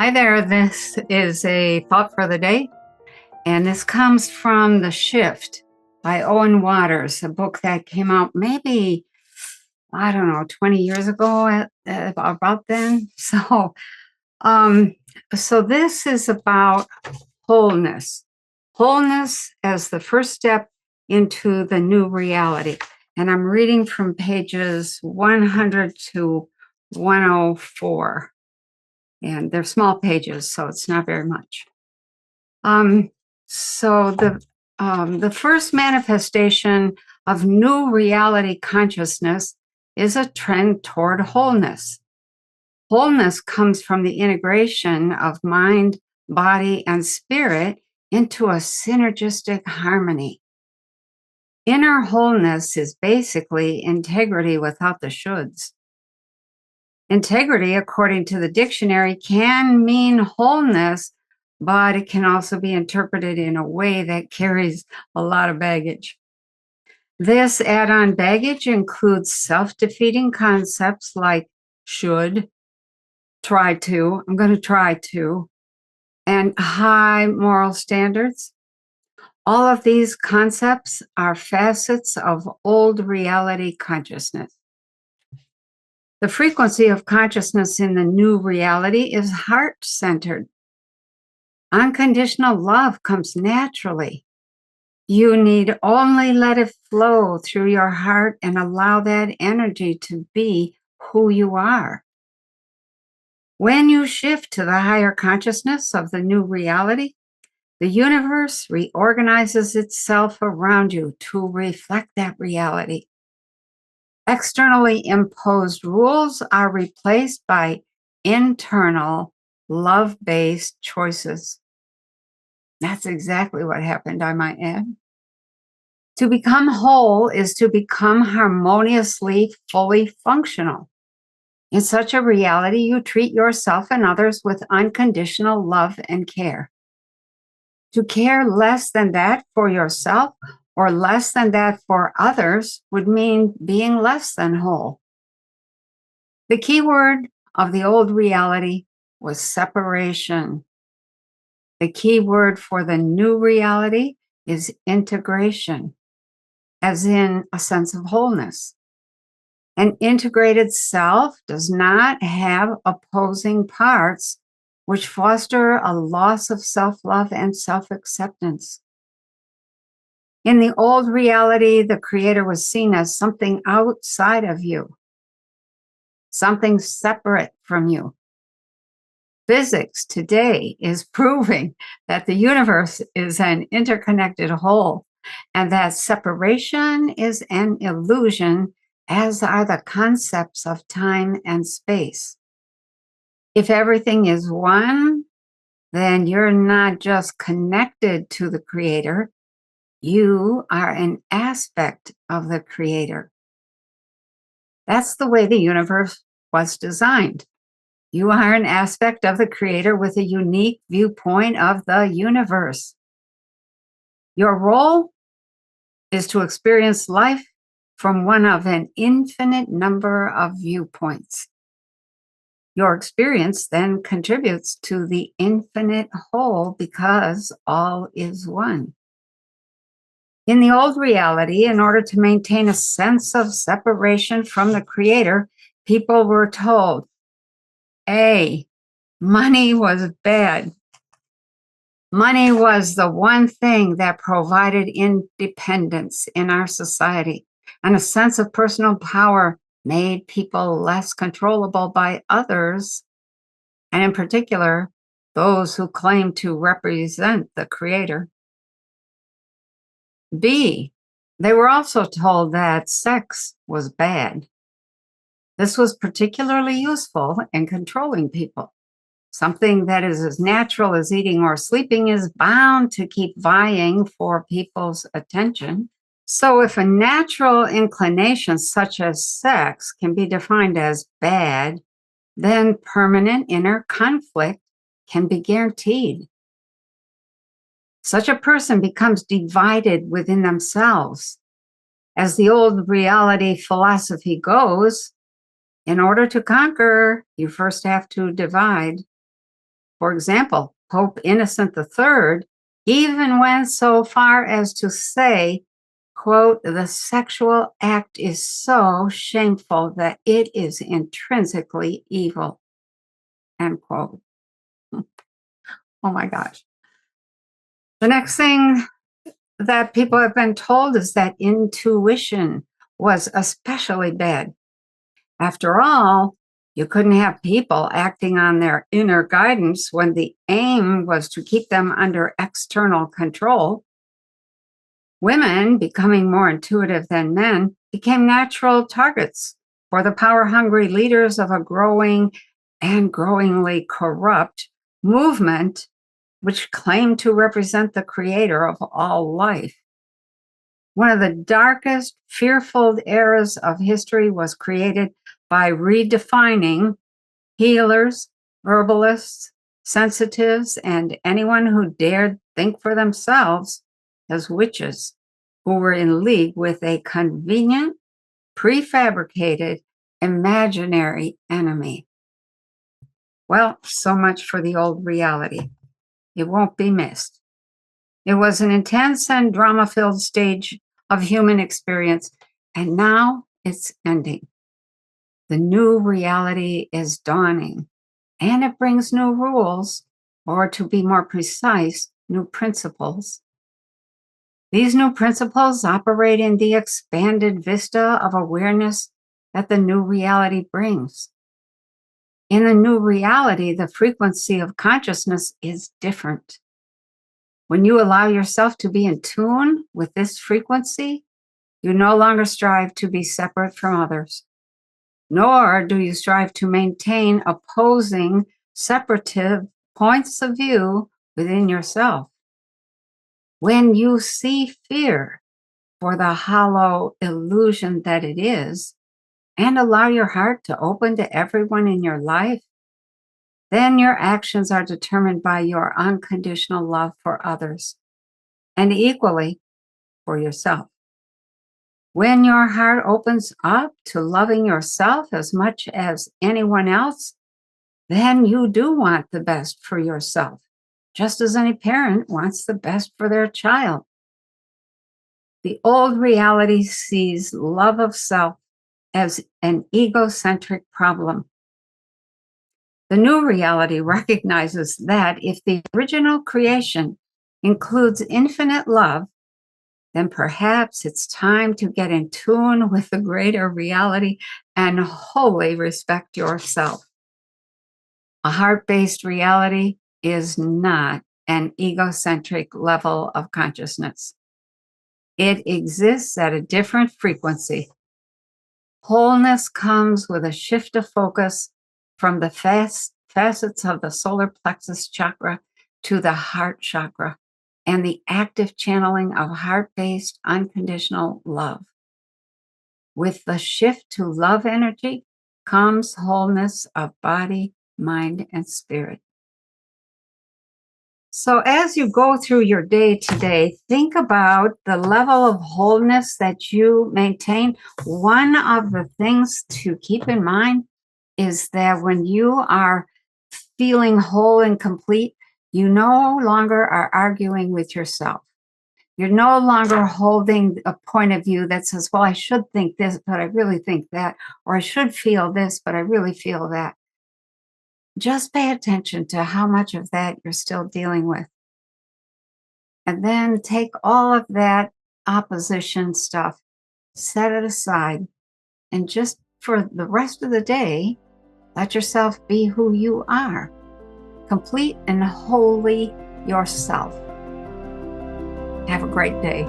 Hi there, this is a thought for the day, and this comes from The Shift by Owen Waters, a book that came out maybe, I don't know, 20 years ago, about then. Um, so this is about wholeness, wholeness as the first step into the new reality. And I'm reading from pages 100 to 104. And they're small pages, so it's not very much. So the first manifestation of new reality consciousness is a trend toward wholeness. Wholeness comes from the integration of mind, body, and spirit into a synergistic harmony. Inner wholeness is basically integrity without the shoulds. Integrity, according to the dictionary, can mean wholeness, but it can also be interpreted in a way that carries a lot of baggage. This add-on baggage includes self-defeating concepts like should, try to, I'm going to try to, and high moral standards. All of these concepts are facets of old reality consciousness. The frequency of consciousness in the new reality is heart-centered. Unconditional love comes naturally. You need only let it flow through your heart and allow that energy to be who you are. When you shift to the higher consciousness of the new reality, the universe reorganizes itself around you to reflect that reality. Externally imposed rules are replaced by internal, love-based choices. That's exactly what happened, I might add. To become whole is to become harmoniously, fully functional. In such a reality, you treat yourself and others with unconditional love and care. To care less than that for yourself or less than that for others would mean being less than whole. The key word of the old reality was separation. The key word for the new reality is integration, as in a sense of wholeness. An integrated self does not have opposing parts which foster a loss of self-love and self-acceptance. In the old reality, the Creator was seen as something outside of you, something separate from you. Physics today is proving that the universe is an interconnected whole and that separation is an illusion, as are the concepts of time and space. If everything is one, then you're not just connected to the Creator, you are an aspect of the Creator. That's the way the universe was designed. You are an aspect of the Creator with a unique viewpoint of the universe. Your role is to experience life from one of an infinite number of viewpoints. Your experience then contributes to the infinite whole because all is one. In the old reality, in order to maintain a sense of separation from the Creator, people were told, A, money was bad. Money was the one thing that provided independence in our society, and a sense of personal power made people less controllable by others, and in particular, those who claim to represent the Creator. B, they were also told that sex was bad. This was particularly useful in controlling people. Something that is as natural as eating or sleeping is bound to keep vying for people's attention. So if a natural inclination such as sex can be defined as bad, then permanent inner conflict can be guaranteed. Such a person becomes divided within themselves. As the old reality philosophy goes, in order to conquer, you first have to divide. For example, Pope Innocent III even went so far as to say, quote, the sexual act is so shameful that it is intrinsically evil, end quote. Oh my gosh. The next thing that people have been told is that intuition was especially bad. After all, you couldn't have people acting on their inner guidance when the aim was to keep them under external control. Women, becoming more intuitive than men, became natural targets for the power-hungry leaders of a growing and growingly corrupt movement which claimed to represent the creator of all life. One of the darkest, fearful eras of history was created by redefining healers, herbalists, sensitives, and anyone who dared think for themselves as witches who were in league with a convenient, prefabricated, imaginary enemy. Well, so much for the old reality. It won't be missed. It was an intense and drama-filled stage of human experience, and now it's ending. The new reality is dawning, and it brings new rules, or to be more precise, new principles. These new principles operate in the expanded vista of awareness that the new reality brings. In the new reality, the frequency of consciousness is different. When you allow yourself to be in tune with this frequency, you no longer strive to be separate from others, nor do you strive to maintain opposing, separative points of view within yourself. When you see fear for the hollow illusion that it is, and allow your heart to open to everyone in your life, then your actions are determined by your unconditional love for others, and equally for yourself. When your heart opens up to loving yourself as much as anyone else, then you do want the best for yourself, just as any parent wants the best for their child. The old reality sees love of self as an egocentric problem. The new reality recognizes that if the original creation includes infinite love, then perhaps it's time to get in tune with the greater reality and wholly respect yourself. A heart-based reality is not an egocentric level of consciousness. It exists at a different frequency. Wholeness comes with a shift of focus from the facets of the solar plexus chakra to the heart chakra and the active channeling of heart-based unconditional love. With the shift to love energy comes wholeness of body, mind, and spirit. So as you go through your day today, think about the level of wholeness that you maintain. One of the things to keep in mind is that when you are feeling whole and complete, you no longer are arguing with yourself. You're no longer holding a point of view that says, well, I should think this, but I really think that, or I should feel this, but I really feel that. Just pay attention to how much of that you're still dealing with. And then take all of that opposition stuff, set it aside, and just for the rest of the day, let yourself be who you are, complete and wholly yourself. Have a great day.